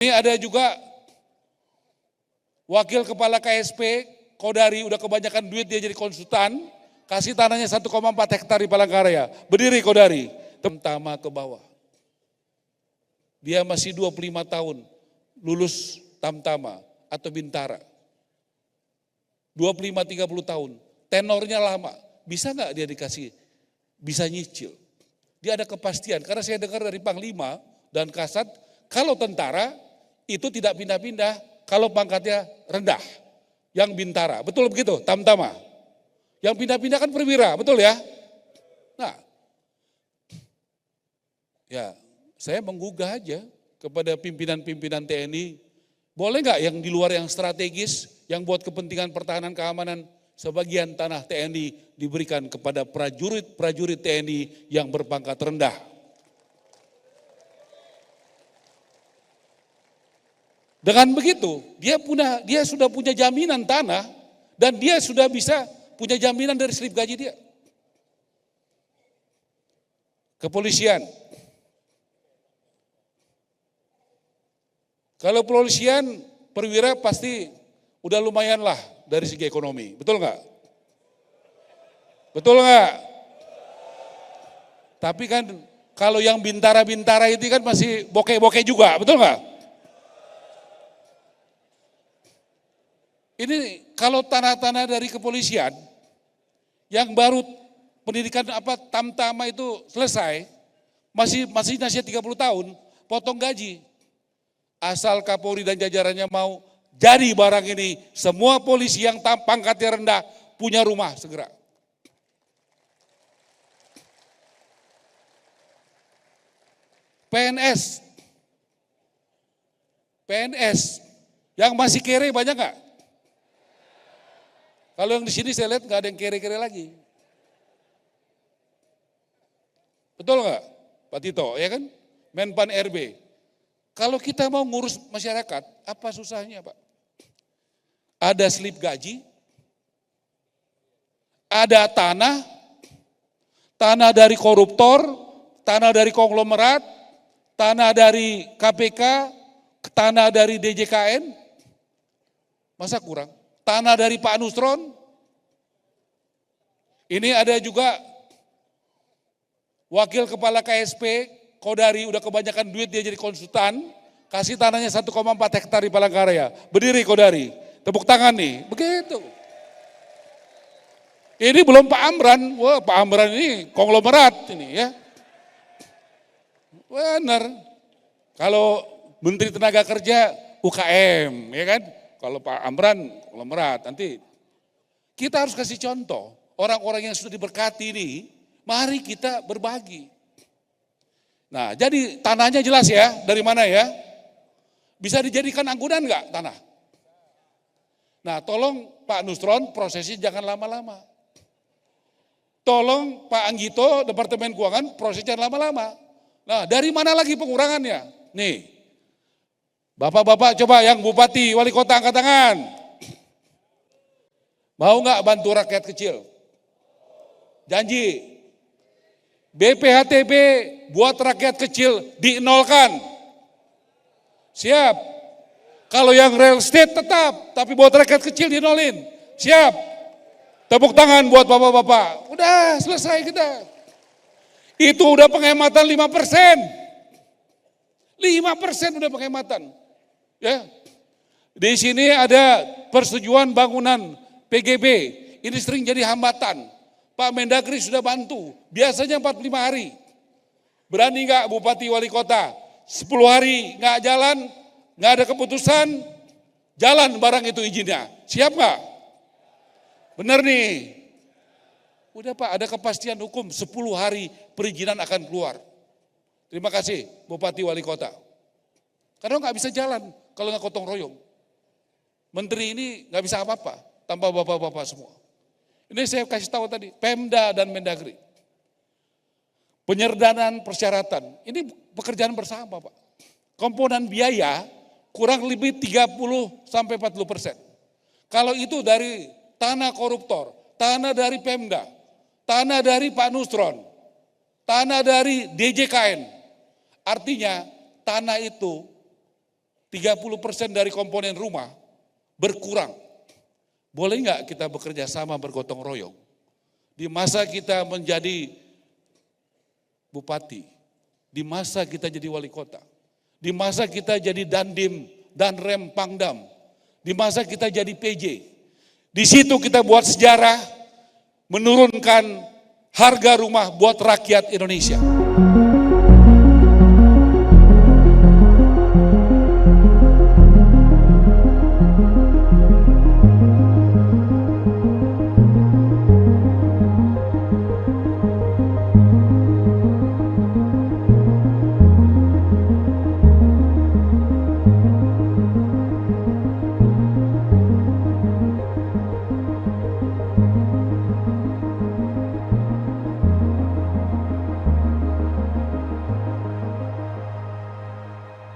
Ini ada juga wakil kepala KSP, Kodari, udah kebanyakan duit dia jadi konsultan, kasih tanahnya 1,4 hektar di Palangkaraya. Berdiri Kodari, Tamtama ke bawah. Dia masih 25 tahun, lulus Tamtama atau Bintara. 25-30 tahun, tenornya lama. Bisa nggak dia dikasih, bisa nyicil. Dia ada kepastian, karena saya dengar dari Panglima dan Kasat, kalau tentara itu tidak pindah-pindah, kalau pangkatnya rendah. Yang Bintara, betul begitu, Tamtama. Yang pindah-pindah kan perwira, betul ya? Nah, ya saya menggugah aja kepada pimpinan-pimpinan TNI, boleh nggak yang di luar yang strategis, yang buat kepentingan pertahanan keamanan, sebagian tanah TNI diberikan kepada prajurit TNI yang berpangkat rendah. Dengan begitu, dia sudah punya jaminan tanah dan dia sudah bisa punya jaminan dari slip gaji dia. Kepolisian. Kalau kepolisian perwira pasti udah lumayan lah dari segi ekonomi, betul nggak? Betul nggak? Tapi kan kalau yang bintara-bintara itu kan masih bokeh-bokeh juga, betul nggak? Ini kalau tanah-tanah dari kepolisian yang baru pendidikan Tamtama itu selesai, masih 30 tahun, potong gaji. Asal Kapolri dan jajarannya mau jadi barang ini, semua polisi yang pangkatnya rendah punya rumah segera. PNS yang masih kere banyak nggak? Kalau yang di sini saya lihat nggak ada yang kere-kere lagi. Betul nggak, Pak Tito, ya kan? Menpan RB. Kalau kita mau ngurus masyarakat, apa susahnya Pak? Ada slip gaji, ada tanah dari koruptor, tanah dari konglomerat, tanah dari KPK, tanah dari DJKN, masa kurang? Tanah dari Pak Nusron, ini ada juga wakil kepala KSP, Kodari, udah kebanyakan duit dia jadi konsultan, kasih tanahnya 1,4 hektar di Palangkaraya. Berdiri Kodari, tepuk tangan nih, begitu. Ini belum Pak Amran, wah Pak Amran ini konglomerat ini ya. Benar, kalau Menteri Tenaga Kerja UKM, ya kan? Kalau Pak Amran konglomerat, nanti kita harus kasih contoh. Orang-orang yang sudah diberkati ini, mari kita berbagi. Nah, jadi tanahnya jelas ya, dari mana ya? Bisa dijadikan anggunan enggak tanah? Nah, tolong Pak Nusron prosesnya jangan lama-lama. Tolong Pak Anggito, Departemen Keuangan prosesnya jangan lama-lama. Nah, dari mana lagi pengurangannya? Nih, Bapak-bapak coba yang bupati, wali kota angkat tangan. Mau nggak bantu rakyat kecil? Janji. BPHTB buat rakyat kecil dinolkan. Siap. Kalau yang real estate tetap, tapi buat rakyat kecil dinolin. Siap. Tepuk tangan buat bapak-bapak. Udah selesai kita. Itu udah penghematan 5%. 5% udah penghematan. Ya, di sini ada persetujuan bangunan PGB, ini sering jadi hambatan. Pak Mendagri sudah bantu, biasanya 45 hari. Berani nggak Bupati Wali Kota? 10 hari nggak jalan, nggak ada keputusan, jalan barang itu izinnya. Siap nggak? Bener nih. Udah Pak, ada kepastian hukum, 10 hari perizinan akan keluar. Terima kasih Bupati Wali Kota. Karena nggak bisa jalan kalau nggak gotong royong. Menteri ini nggak bisa apa-apa tanpa bapak-bapak semua. Ini saya kasih tahu tadi, Pemda dan Mendagri. Penyerdanaan persyaratan, ini pekerjaan bersama Pak. Komponen biaya kurang lebih 30-40%. Kalau itu dari tanah koruptor, tanah dari Pemda, tanah dari Pak Nusron, tanah dari DJKN. Artinya tanah itu 30% dari komponen rumah berkurang. Boleh nggak kita bekerja sama bergotong royong? Di masa kita menjadi bupati, di masa kita jadi wali kota, di masa kita jadi dandim, danrem, pangdam, di masa kita jadi PJ. Di situ kita buat sejarah, menurunkan harga rumah buat rakyat Indonesia.